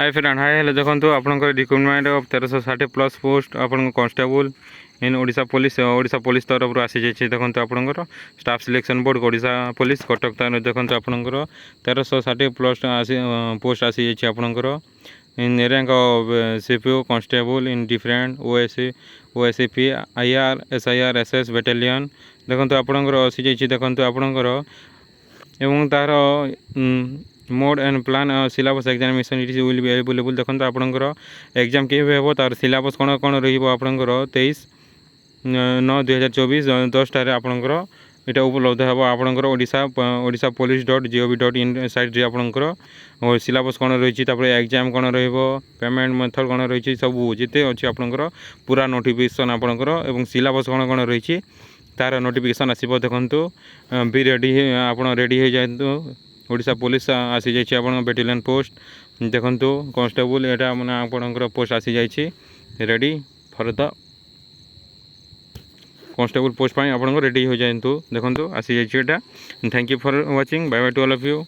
Hi friend hi hello देखो आपंकर recruitment of 1360 plus post आपन कांस्टेबल इन ओडिशा पुलिस तरफ आसी जाइए देखो आपंकर staff selection board Odisha police Cuttack तार देखो आपंकर 1360 प्लस पोस्ट आसी जाइए आपंकर in rank of CPO constable in different OSP IR SIR SS battalion देखो आपंकर आसी जाइए देखो आपंकर एवं तार mode and plan syllabus examination it will be available देखो आपंकर एग्जाम के तार सिलेबस कौन कौन रहा 23/9/2024 10 टारे आपंकर यहाँ उपलब्ध हे आपंकर ओडिशा police.gov.in साइट रे आपंकर सिलेबस कौन रही एग्जाम कौन पेमेंट मेथड कौन रही सब जिते अच्छी आपंकर पूरा नोटिफिकेशन आपंकर एवं सिलेबस कौन कौन रही तार नोटिफिकेशन आसो देखु भी रेडी आप रेडी हो जातु ओडिशा पुलिस आसी जाइए आप बैटालियन पोस्ट देखु कांस्टेबल यहाँ मैंने आपंकर पोस्ट आसी जाइए ready for the constable post आप रेडी हो जातु देखो आसी जाइए। Thank you for watching bye bye to all of you.